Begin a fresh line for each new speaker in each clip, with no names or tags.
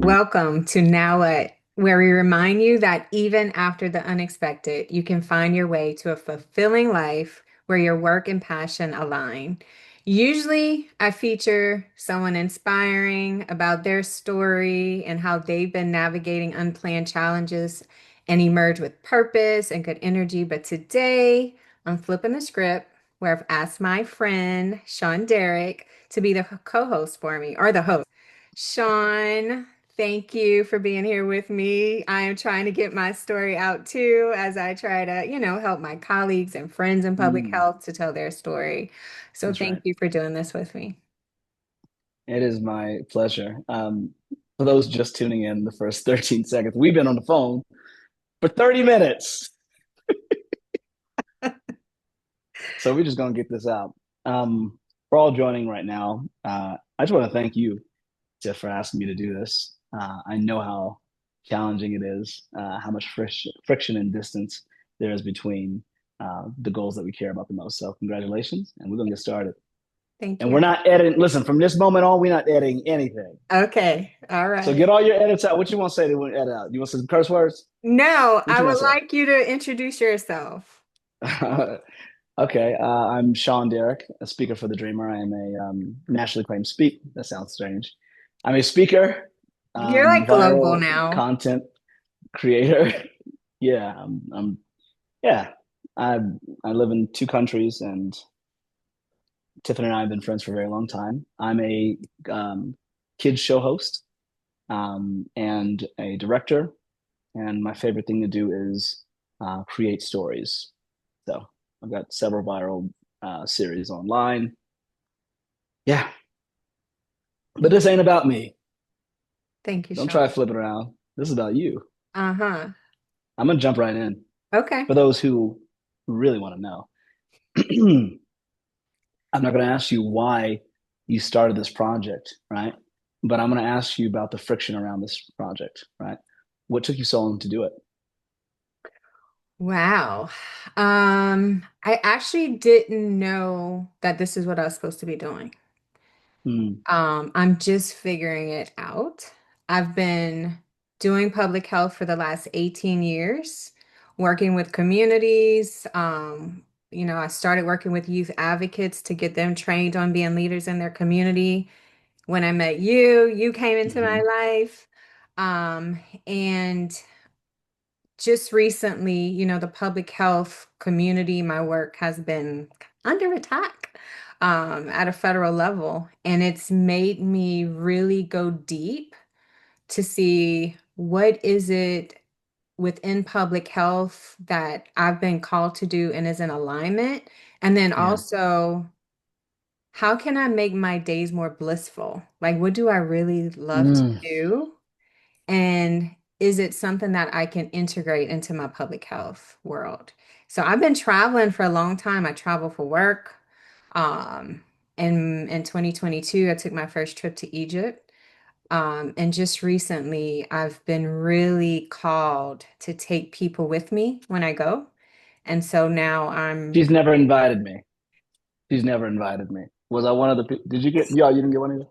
Welcome to Now What, where we remind you that even after the unexpected, you can find your way to a fulfilling life where your work and passion align. Usually, I feature someone inspiring about their story and how they've been navigating unplanned challenges and emerge with purpose and good energy. But today, I'm flipping the script where I've asked my friend, Shaun Derik, to be the co-host for me, or the host. Shaun, thank you for being here with me. I am trying to get my story out too as I try to, help my colleagues and friends in public
Mm,
health to tell their story. So
that's
thank
right.
you for doing this with me.
It is my pleasure. For those just tuning in the first 13 seconds, we've been on the phone for 30 minutes. So we're just going to get this out. For all joining right now, I just want to thank you, Tiff, for asking me to do this. I know how challenging it is, how much friction and distance there is between the goals that we care about the most. So congratulations, and we're going to get started.
Thank
And we're
you.
not editing. Listen, from this moment on, we're not editing anything.
Okay. All
So
right.
get all your edits out. What you want to say they want to edit out? You want some curse words?
No,
What
I
you
would
want to
like you to introduce yourself.
say? Okay, I'm Shaun Derik, a speaker for the Dreamer. I am a nationally acclaimed speak. That sounds strange. I'm a speaker,
You're like global
viral
now.
content creator. Yeah, yeah. I I live in two countries, and Tiffany and I have been friends for a very long time. I'm a um, kids show host and a director. And my favorite thing to do is create stories. So I've got several viral series online. Yeah, but this ain't about me.
Thank you,
Don't try to
Shaun.
flip it around. This is about you.
Uh-huh.
I'm gonna jump right in.
Okay.
For those who really want to know, I'm not gonna ask you why you started this project, right? But I'm gonna ask you about the friction around this project, right? What took you so long to do it?
Wow. I actually didn't know that this is what I was supposed to be doing.
Hmm.
I'm just figuring it out. I've been doing public health for the last 18 years, working with communities. I started working with youth advocates to get them trained on being leaders in their community. When I met you, you came into my
Mm-hmm.
life. And just recently, the public health community, my work has been under attack at a federal level. And it's made me really go deep to see what is it within public health that I've been called to do and is in alignment. And then
Yeah.
also, how can I make my days more blissful? Like, what do I really love to
Mm.
do? And is it something that I can integrate into my public health world? So I've been traveling for a long time. I travel for work. Um, in 2022, I took my first trip to Egypt. And just recently, I've been really called to take people with me when I go. And so now I'm,
She's never invited me. She's never invited me. Was I one of the people? Did you get? Yeah, you didn't get one either.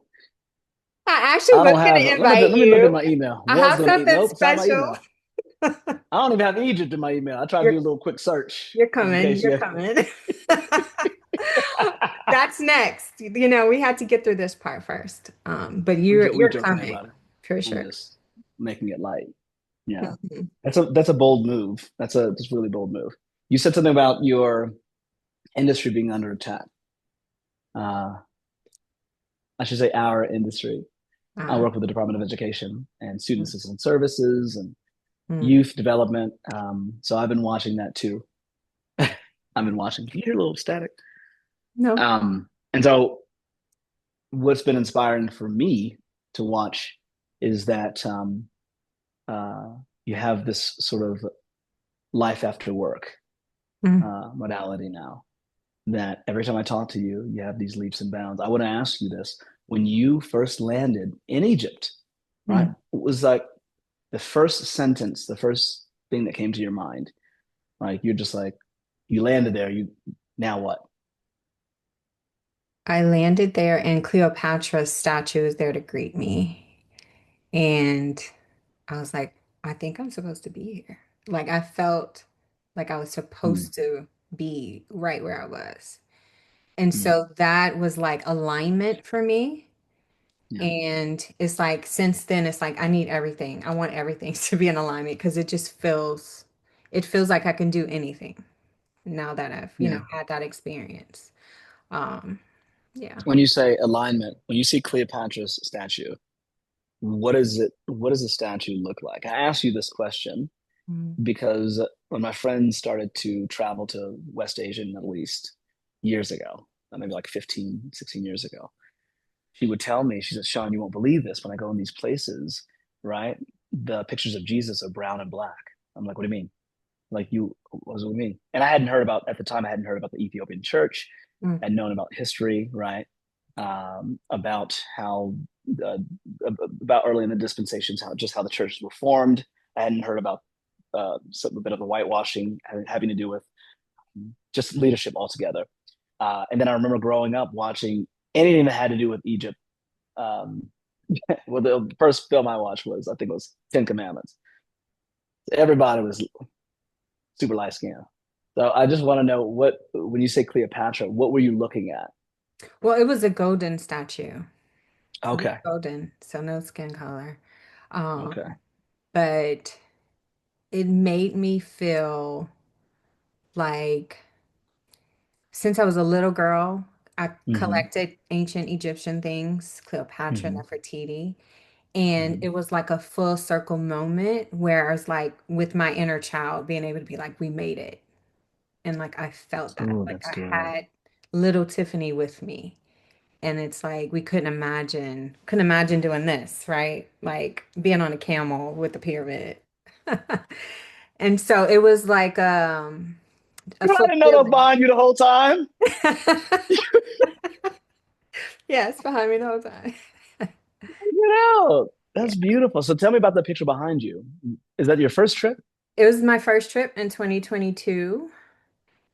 I actually
I
was
don't
going
have.
to
Let
invite
me look at
you.
my email.
I
Was
have
gonna eat.
something
Nope, it's not my
special.
email. I don't even have Egypt in my email. I tried to
You're
do a little quick search
you're
just in
coming.
case
You're
you.
coming. That's next. We had to get through this part first. But
We
you're
joking
coming
about it.
for
I'm
sure.
just making it light. Yeah,
Mhm.
that's a bold move. That's a really bold move. You said something about your industry being under attack. Uh, I should say our industry. I
Uh,
work with the Department of Education and Student Assistance Services and
mm.
youth development. So I've been watching that too. I've been watching. Can you hear a little static?
No,
And so what's been inspiring for me to watch is that uh, you have this sort of life after work
mm.
modality now. That every time I talk to you, you have these leaps and bounds. I want to ask you this: when you first landed in Egypt, right?
Mm.
It was like the first sentence, the first thing that came to your mind. Like you're just like, you landed there. You now what?
I landed there and Cleopatra's statue is there to greet me. And I was like, I think I'm supposed to be here. Like I felt like I was
Mm,
supposed to be right where I was. And
mm,
so that was like alignment for me.
yeah,
And it's like since then it's like I need everything. I want everything to be in alignment because it feels like I can do anything now that I've,
yeah.
had that experience. Um, yeah.
When you say alignment, when you see Cleopatra's statue, what is it? What does the statue look like? I asked you this question
Mm,
because when my friends started to travel to West Asia and Middle East years ago, maybe like 15, 16 years ago, she would tell me, she said, Shaun, you won't believe this. When I go in these places, right? The pictures of Jesus are brown and black. I'm like, what do you mean? Like what does it mean? And I hadn't heard about, at the time, I hadn't heard about the Ethiopian church.
mm,
I'd known about history, right? About how, uh, about early in the dispensations, how the churches were formed. I hadn't heard about a bit of the whitewashing having to do with just leadership altogether. And then I remember growing up watching anything that had to do with Egypt. Um, well, the first film I watched was, I think it was Ten Commandments. Everybody was super light skinned. So I just want to know when you say Cleopatra, what were you looking at?
well, it was a golden statue. It was
Okay.
golden, so no skin color. Um,
Okay.
but it made me feel like since I was a little girl, I
Mm-hmm.
collected ancient Egyptian things, Cleopatra,
Mm-hmm.
Nefertiti, and
Mm-hmm.
it was like a full circle moment where I was like with my inner child being able to be like, we made it. And like I felt that.
Oh,
Like
that's
I
good.
had little Tiffany with me. And it's like we couldn't imagine doing this, right? Like being on a camel with a pyramid. And so it was like a
You I didn't know that was
fulfilling.
behind you the whole time.
Yeah, it's behind me the whole time.
Get out.
Yeah.
That's beautiful. So tell me about the picture behind you. Is that your first trip?
It was my first trip in 2022.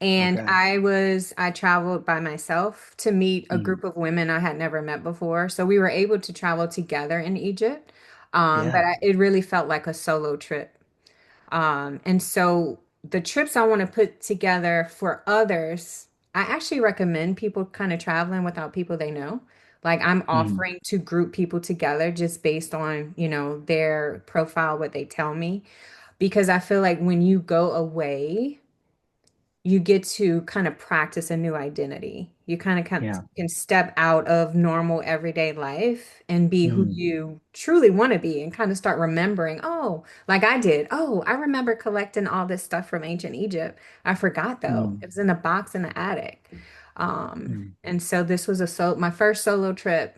And
Okay.
I traveled by myself to meet a
Mm.
group of women I had never met before. So we were able to travel together in Egypt.
Yeah.
It really felt like a solo trip. And so the trips I want to put together for others, I actually recommend people kind of traveling without people they know. Like I'm
Mm.
offering to group people together just based on, their profile, what they tell me. Because I feel like when you go away, you get to kind of practice a new identity. You kind of
Yeah.
can step out of normal everyday life and be who
Mm.
you truly want to be and kind of start remembering, oh, like I did. Oh, I remember collecting all this stuff from ancient Egypt. I forgot though.
Mm.
It was in a box in the attic.
Mm.
And so this was my first solo trip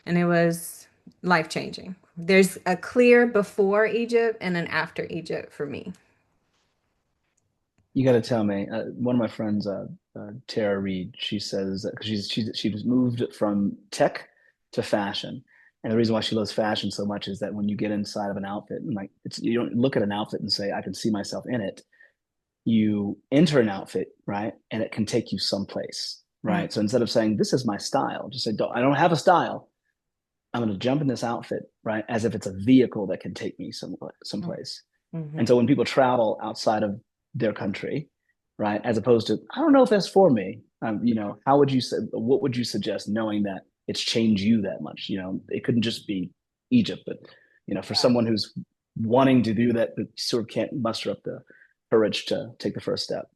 and it was life-changing. There's a clear before Egypt and an after Egypt for me.
You got to tell me. One of my friends, Tara Reed, she says that 'cause she's moved from tech to fashion, and the reason why she loves fashion so much is that when you get inside of an outfit, and like it's you don't look at an outfit and say I can see myself in it. You enter an outfit, right, and it can take you someplace, right. So instead of saying this is my style, just say I don't have a style. I'm going to jump in this outfit, right, as if it's a vehicle that can take me someplace. And
Mm-hmm.
so when people travel outside of their country, right, as opposed to, I don't know if that's for me, how would you say, what would you suggest knowing that it's changed you that much? It couldn't just be Egypt, but, for someone who's wanting to do that, but sort of can't muster up the courage to take the first step.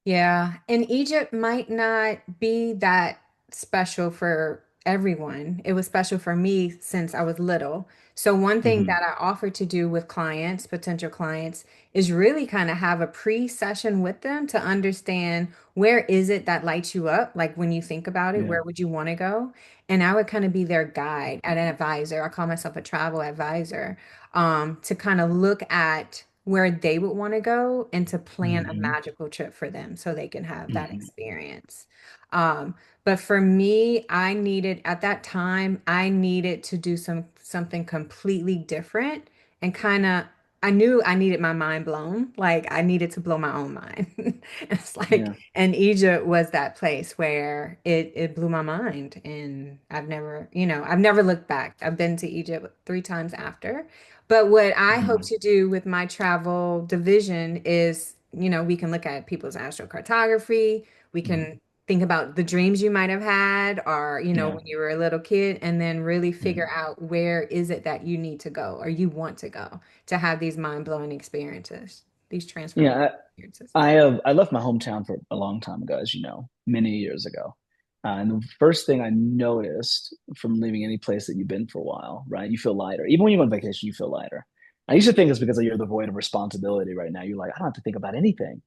Yeah, and Egypt might not be that special for everyone. It was special for me since I was little. So one thing
Mm-hmm.
that I offer to do with clients, potential clients, is really kind of have a pre-session with them to understand where is it that lights you up? Like when you think about it,
Yeah.
where would you want to go? And I would kind of be their guide, an advisor. I call myself a travel advisor, to kind of look at where they would want to go and to plan a
Mm-hmm.
magical trip for them so they can have that
Mm-hmm.
experience. Um, but for me, at that time, I needed to do something completely different and kind of I knew I needed my mind blown. Like I needed to blow my own mind. It's like,
Yeah.
and Egypt was that place where it blew my mind. And I've never, I've never looked back. I've been to Egypt 3 times after. But what I hope
Mhm.
to do with my travel division is, we can look at people's astrocartography. We
Mhm.
can think about the dreams you might have had or,
Yeah.
when you were a little kid, and then really
Yeah.
figure out where is it that you need to go or you want to go to have these mind-blowing experiences, these transformative
Yeah.
experiences.
I left my hometown for a long time ago, as you know, many years ago. And the first thing I noticed from leaving any place that you've been for a while, right? You feel lighter. Even when you go on vacation, you feel lighter. I used to think it's because you're the void of responsibility right now. You're like, I don't have to think about anything.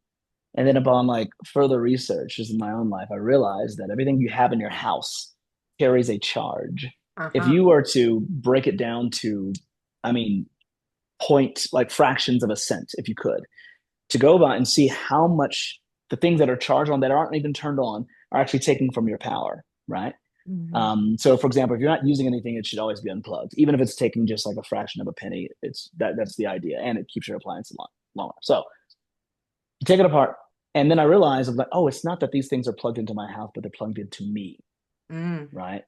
And then upon like further research, just in my own life, I realized that everything you have in your house carries a charge. If
Uh-huh.
you were to break it down to, I mean, point like fractions of a cent, if you could, to go about and see how much the things that are charged on that aren't even turned on are actually taking from your power, right?
Hmm.
So, for example, if you're not using anything, it should always be unplugged, even if it's taking just like a fraction of a penny. That's the idea, and it keeps your appliance longer. So, you take it apart, and then I realized I'm like, oh, it's not that these things are plugged into my house, but they're plugged into me,
Mm.
right?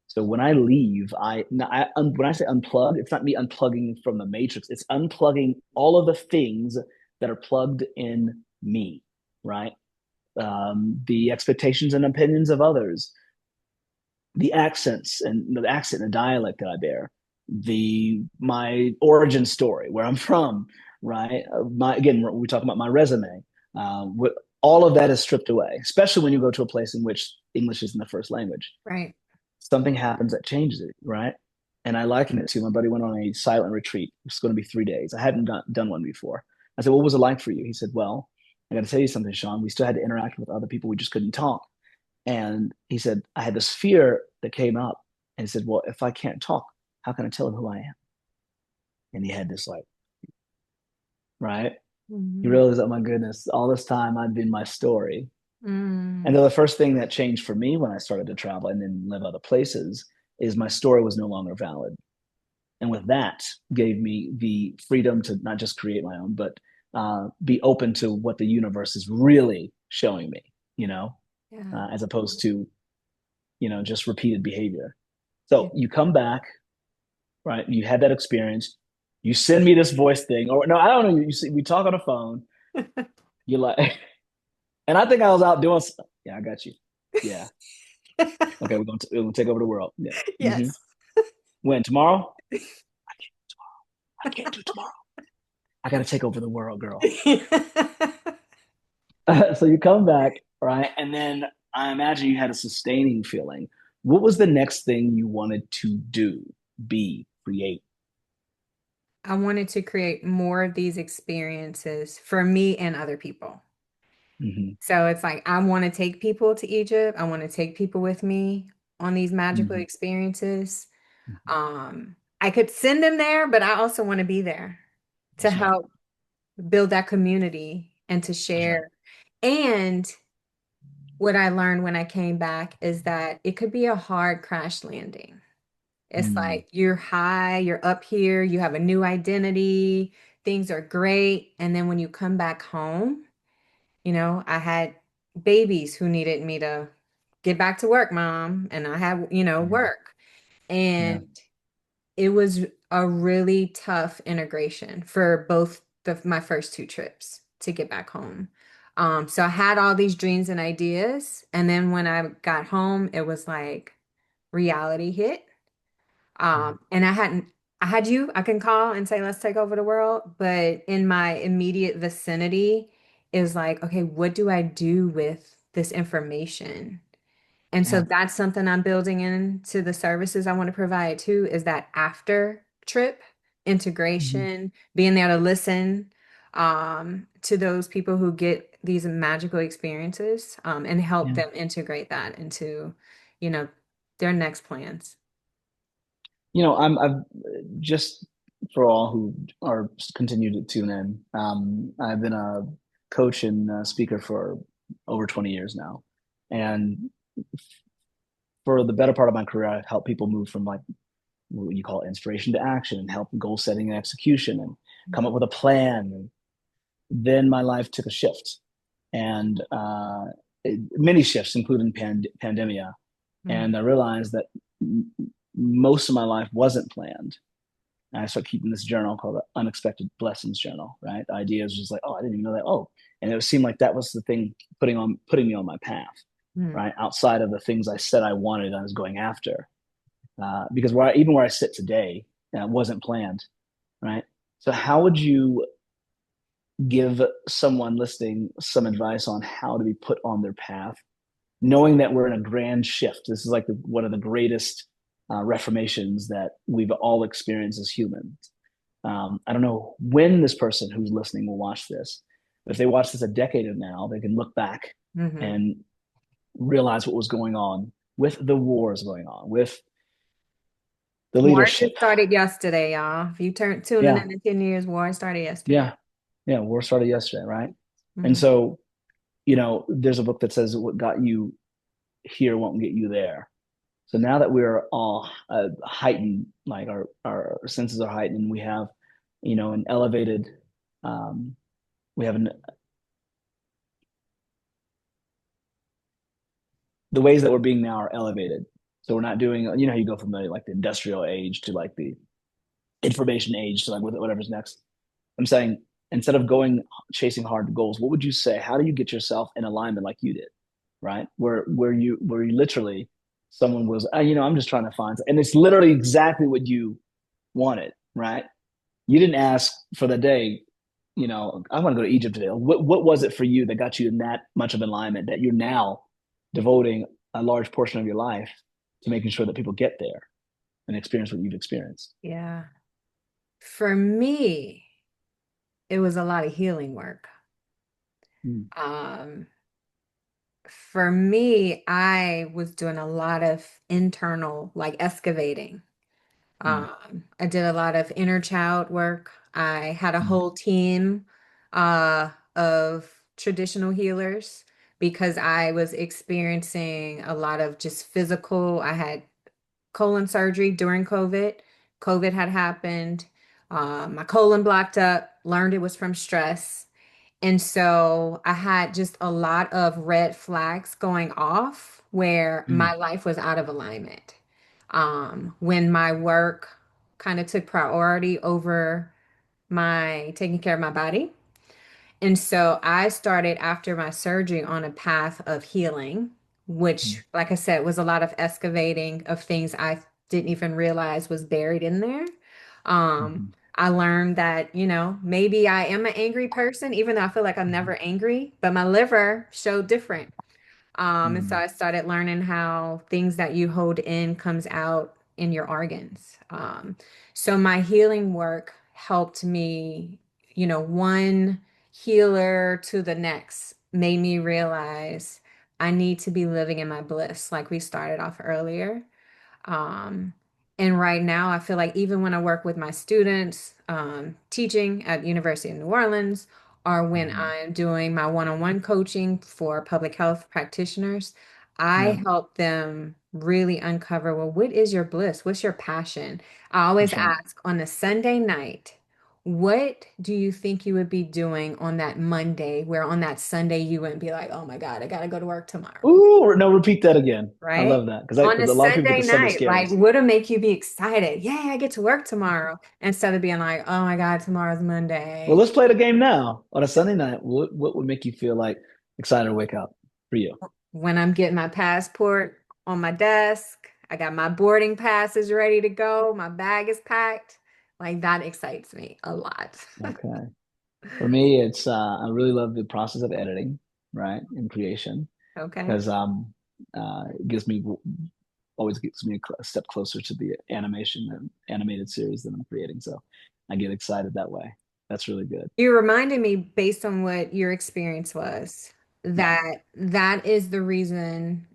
So when I leave, when I say unplug, it's not me unplugging from the matrix. It's unplugging all of the things that are plugged in me, right? The expectations and opinions of others, the accent and dialect that I bear, the my origin story, where I'm from, right? My again, we talk about my resume. What all of that is stripped away, especially when you go to a place in which English isn't the first language.
Right.
Something happens that changes it, right? And I liken it to my buddy went on a silent retreat. It's going to be 3 days. I hadn't done one before. I said, "What was it like for you?" He said, "Well, I got to tell you something, Shaun. We still had to interact with other people. We just couldn't talk." And he said, "I had this fear that came up." And he said, "Well, if I can't talk, how can I tell him who I am?" And he had this like, right? He
Hmm.
realized, oh my goodness, all this time I'd been my story. And
Mm.
then the first thing that changed for me when I started to travel and then live other places is my story was no longer valid. And with that gave me the freedom to not just create my own, but be open to what the universe is really showing me,
Yeah.
as opposed to, just repeated behavior.
Yeah.
So you come back, right? You had that experience. You send me this voice thing, or no, I don't know. You see, we talk on the phone. You're like, and I think I was out doing stuff. Yeah, I got you. Yeah. Okay, we're gonna take over the world. Yeah. Mm-hmm.
Yes.
When tomorrow? I can't do tomorrow. I got to take over the world, girl. So you come back, right? And then I imagine you had a sustaining feeling. What was the next thing you wanted to do, be, create?
I wanted to create more of these experiences for me and other people.
Mm-hmm.
So it's like I want to take people to Egypt. I want to take people with me on these magical
Mm-hmm.
experiences. I could send them there, but I also want to be there to
That's right.
help build that community and to
That's right.
share. And what I learned when I came back is that it could be a hard crash landing. It's
Mm.
like you're high, you're up here, you have a new identity, things are great. And then when you come back home, I had babies who needed me to get back to work, mom, and I had,
Yeah.
work.
Yeah.
And it was a really tough integration for both my first 2 trips to get back home. So I had all these dreams and ideas, and then when I got home, it was like reality hit. And I had you, I can call and say, let's take over the world. But in my immediate vicinity is like, okay, what do I do with this information? And so
Yeah.
that's something I'm building into the services I want to provide too, is that after trip
Mm-hmm.
integration, being there to listen to those people who get these magical experiences and help
Yeah.
them integrate that into, you know, their next plans.
I've just for all who are continue to tune in. I've been a coach and speaker for over 20 years now, and for the better part of my career, I've helped people move from like what you call inspiration to action and help goal setting and execution. come up with a plan. Then my life took a shift, and many shifts, including pandemia.
Mm.
And I realized that most of my life wasn't planned. And I started keeping this journal called the Unexpected Blessings Journal, right? The idea is just like, oh, I didn't even know that. Oh, and it seemed like that was the thing putting me on my path,
Mm.
right? Outside of the things I said I wanted, I was going after. Because even where I sit today, wasn't planned, right? So how would you give someone listening some advice on how to be put on their path, knowing that we're in a grand shift? This is like one of the greatest reformations that we've all experienced as humans. I don't know when this person who's listening will watch this. But if they watch this a decade from now, they can look back
Hmm.
and realize what was going on with the wars going on, with the
War
leadership.
just started yesterday, y'all. If you turn tuning
Yeah,
in in 10 years, war started yesterday.
yeah, yeah. War started yesterday, right? And
Hmm.
so, there's a book that says what got you here won't get you there. So now that we're all heightened, like our senses are heightened, we have, an elevated, um, we have the ways that we're being now are elevated. So we're not doing, how you go from the industrial age to like the information age to like whatever's next. I'm saying instead of going chasing hard goals, what would you say? How do you get yourself in alignment like you did, right? Where you literally someone was, I'm just trying to find, and it's literally exactly what you wanted, right? You didn't ask for the day, I want to go to Egypt today. What was it for you that got you in that much of alignment that you're now devoting a large portion of your life to making sure that people get there and experience what you've experienced?
Yeah. For me, it was a lot of healing work.
Mm,
Um, for me, I was doing a lot of internal, like excavating.
mm,
I did a lot of inner child work. I had a
mm,
whole team of traditional healers because I was experiencing a lot of just physical. I had colon surgery during COVID. COVID had happened. My colon blocked up, learned it was from stress. And so I had just a lot of red flags going off where
mm,
my life was out of alignment. When my work kind of took priority over my taking care of my body. And so I started after my surgery on a path of healing,
mm,
which, like I said, was a lot of excavating of things I didn't even realize was buried in there.
mm,
I learned that, maybe I am an angry person, even though I feel like I'm
mm,
never angry, but my liver showed different. And so
mm,
I started learning how things that you hold in comes out in your organs. So my healing work helped me, one healer to the next made me realize I need to be living in my bliss, like we started off earlier. Um, and right now, I feel like even when I work with my students, teaching at University of New Orleans, or when
mm.
I'm doing my one-on-one coaching for public health practitioners, I
Yeah,
help them really uncover, well, what is your bliss? What's your passion? I always
that's right.
ask on a Sunday night, what do you think you would be doing on that Monday, where on that Sunday you wouldn't be like, oh my God, I gotta go to work tomorrow,
Ooh, no, repeat that again. I
right?
love that
On a
because a lot of people get
Sunday
the Sunday
night, like
scaries.
what'll make you be excited? Yeah, I get to work tomorrow. Instead of being like, oh my God, tomorrow's
Well,
Monday.
let's play the game now on a Sunday night. What would make you feel like excited to wake up for you?
When I'm getting my passport on my desk, I got my boarding passes ready to go, my bag is packed. Like that excites me a lot.
Okay. For me, it's I really love the process of editing, right, and creation
Okay.
because it gives me always gets me a step closer to the animation and animated series that I'm creating. So I get excited that way. That's really good.
You reminded me based on what your experience was
Yeah.
that is the reason,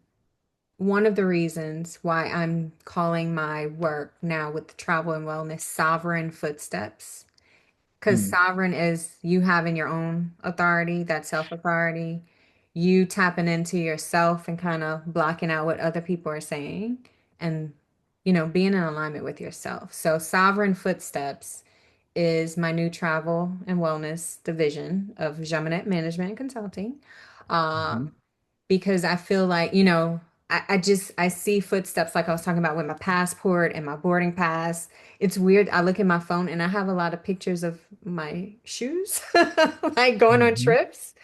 one of the reasons why I'm calling my work now with the travel and wellness sovereign footsteps. Because
Mm,
sovereign is you having your own authority, that self-authority, you tapping into yourself and kind of blocking out what other people are saying and, being in alignment with yourself. So sovereign footsteps is my new travel and wellness division of Jeanminette Management and Consulting.
Mhm.
Um, because I feel like, I see footsteps like I was talking about with my passport and my boarding pass. It's weird. I look at my phone and I have a lot of pictures of my shoes, like going on
Mhm.
trips.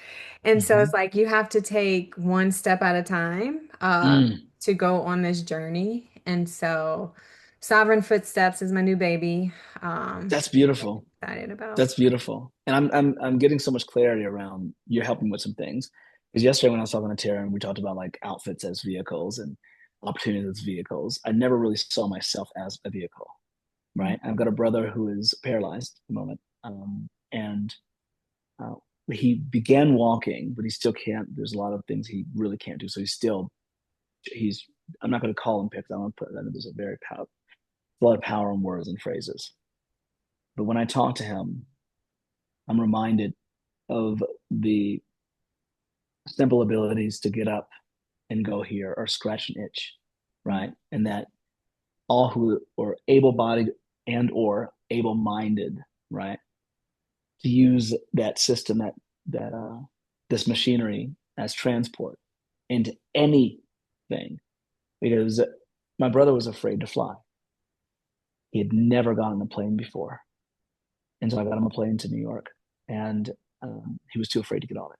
And so it's
Mhm.
like you have to take one step at a time
Mm.
to go on this journey. And so Sovereign Footsteps is my new baby.
That's
I'm
beautiful.
excited about.
That's beautiful. And I'm getting so much clarity around you're helping with some things. Because yesterday when I was talking to Tara and we talked about like outfits as vehicles and opportunities as vehicles, I never really saw myself as a vehicle, right? I've got a brother who is paralyzed at the moment. And uh, he began walking, but he still can't. There's a lot of things he really can't do. So he's, I'm not going to call him picked. I want to put that. There's a lot of power in words and phrases. But when I talk to him, I'm reminded of the simple abilities to get up and go here or scratch an itch, right? And that all who are able-bodied and or able-minded, right, to use that system, that this machinery as transport into anything. Because my brother was afraid to fly. He had never gone on a plane before, and so I got him a plane to New York, and he was too afraid to get on it.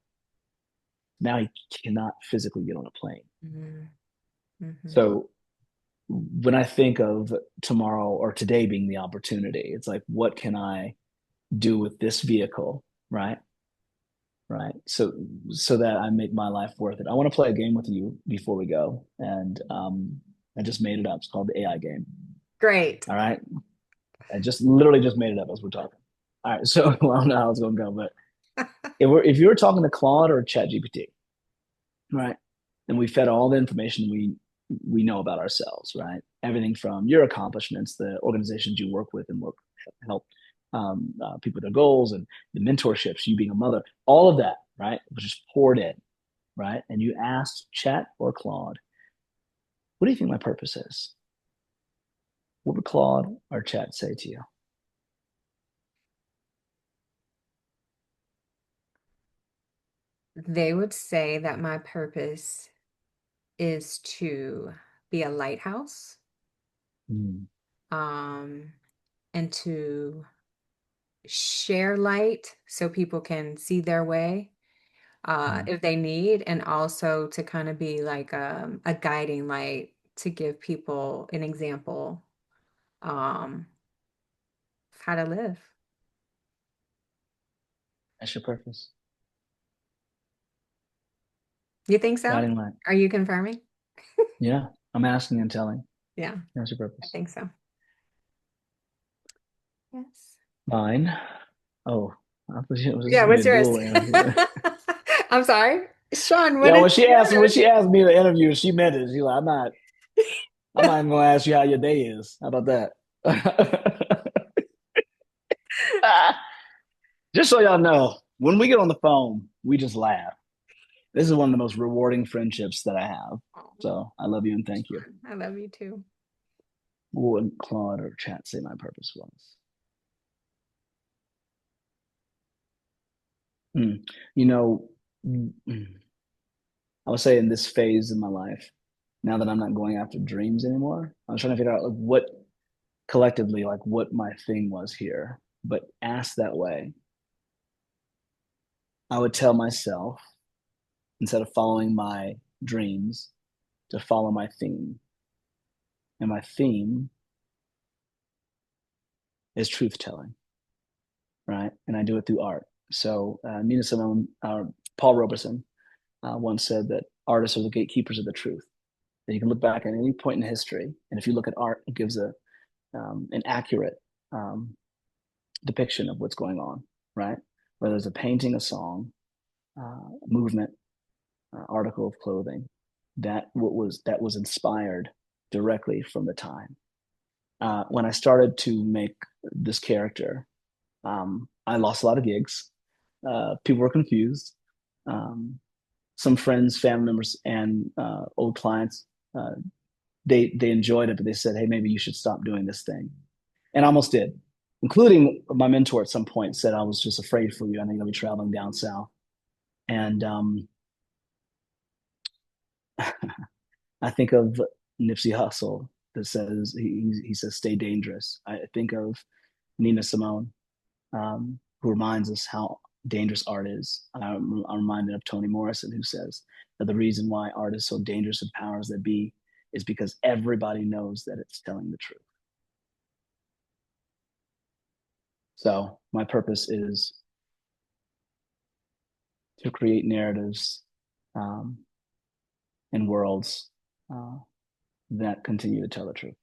Now he cannot physically get on a plane.
Mhm. Mhm.
So when I think of tomorrow or today being the opportunity, it's like, what can I do with this vehicle, right? Right. So that I make my life worth it. I want to play a game with you before we go, and I just made it up. It's called the AI game.
Great.
All right. I just literally just made it up as we're talking. All right. So I don't know how it's going to go, but if you were talking to Claude or ChatGPT, right? And we fed all the information we know about ourselves, right? Everything from your accomplishments, the organizations you work with and work help people with their goals, and the mentorships, you being a mother, all of that, right? Was just poured in, right? And you asked Chat or Claude, what do you think my purpose is? What would Claude or Chat say to you?
They would say that my purpose is to be a lighthouse,
Mm,
um, and to share light so people can see their way
mm.
if they need, and also to kind of be like a guiding light to give people an example um, of how to live.
That's your purpose.
You think so?
Guiding light.
Are you confirming?
Yeah. I'm asking and telling.
Yeah,
That's your
I
purpose.
think so. Yes.
Mine. Oh, I thought it was this
Yeah,
gonna be
what's
a
yours?
dual interview.
I'm sorry. Sean, what
Yeah,
is
when
yours?
she asked me to interview, she meant it. She like, I'm not even gonna ask you how your day is. How about that? Just so y'all know, when we get on the phone, we just laugh. This is one of the most rewarding friendships that I have.
Oh,
So I love you and thank you.
Sean, I love you too.
What would Claude or Chat say my purpose was? Hmm. You know, I would say in this phase in my life, now that I'm not going after dreams anymore, I'm trying to figure out like what collectively, like what my thing was here. But asked that way, I would tell myself instead of following my dreams to follow my theme. And my theme is truth telling, right? And I do it through art. So Nina Simone, Paul Robeson once said that artists are the gatekeepers of the truth. That you can look back at any point in history, and if you look at art, it gives an accurate um, depiction of what's going on, right? Whether it's a painting, a song, movement, article of clothing, that was inspired directly from the time. When I started to make this character, I lost a lot of gigs. People were confused. Um, some friends, family members, and old clients, uh, they enjoyed it, but they said, "Hey, maybe you should stop doing this thing." And I almost did. including my mentor at some point said, I was just afraid for you. I think I'll be traveling down south. And I think of Nipsey Hussle that says, he says, stay dangerous. I think of Nina Simone, who reminds us how dangerous art is. I'm reminded of Toni Morrison, who says that the reason why art is so dangerous with powers that be is because everybody knows that it's telling the truth. So my purpose is to create narratives um, and worlds uh, that continue to tell the truth.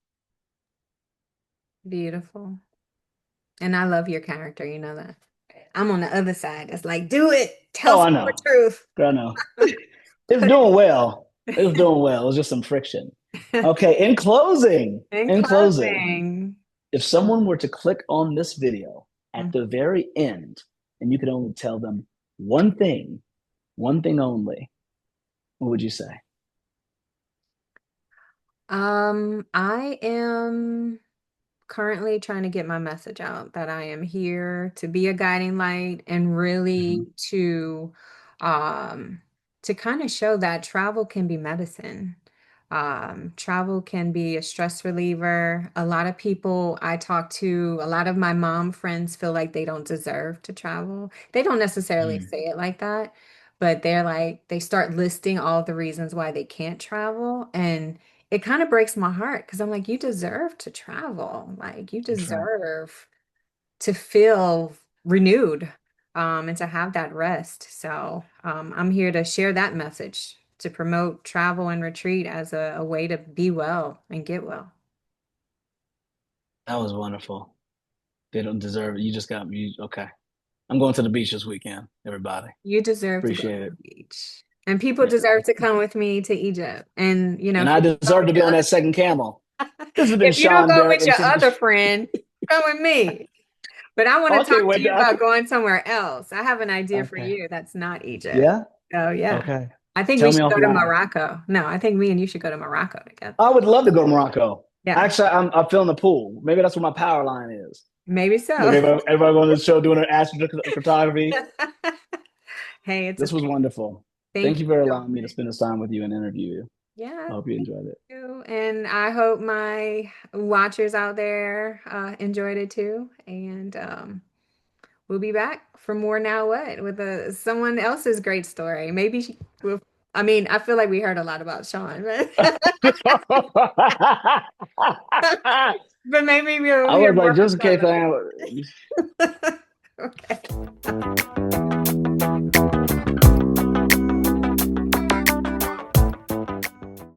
Beautiful. And I love your character, you know that. I'm on the other side. It's like, do it. Tell
Oh, I
some more
know.
truth.
I know. It's
Put it
doing well. It was doing well. It was just some friction. Okay.
in
In closing,
closing.
if someone were to click on this video at
Mm.
the very end, and you could only tell them one thing only, what would you say?
I am currently trying to get my message out that I am here to be a guiding light and
Mhm.
really um to kind of show that travel can be medicine. Travel can be a stress reliever. A lot of people I talk to, a lot of my mom friends feel like they don't deserve to travel. They don't necessarily
Mm.
say it like that, but they're like, they start listing all the reasons why they can't travel. And it kind of breaks my heart because I'm like, you deserve to travel. Like, you
That's right.
deserve to feel renewed, and to have that rest. So, I'm here to share that message to promote travel and retreat as a way to be well and get well.
That was wonderful. They don't deserve it. You just got me. Okay. I'm going to the beach this weekend, everybody.
You deserve to go to
Appreciate it.
the beach. And people
Yeah.
deserve to come with me to Egypt. And,
And
if
I
you don't go
deserve
with
to be on that second camel. This has been
if you don't
Shaun
go
Derik
with
and
your
Tiffany.
other friend, come with me. But I want to
Okay,
talk to
wait.
you about going somewhere else. I have an idea for
Okay.
you that's not Egypt.
Yeah.
So yeah.
Okay.
I think we
Tell me
should go to
offline.
Morocco. No, I think me and you should go to Morocco together.
I would love to go to Morocco.
Yeah,
Actually, I'm feeling the pool. Maybe that's where my power line is.
maybe
Look,
so.
everybody on the show doing their astrophotography.
Hey, it's a
This was
thing.
wonderful. Thank
Thank
you
you
for
so
allowing me to
much.
spend this time with you and interview you.
Yeah,
I hope you
thank
enjoyed it.
you. And I hope my watchers out there enjoyed it too. And we'll be back for more Now What with someone else's great story. Maybe she will. I mean, I feel like we heard a lot about Shaun, but
I
but maybe we'll hear
was like,
more from
just in case
Shaun.
I am.
Okay.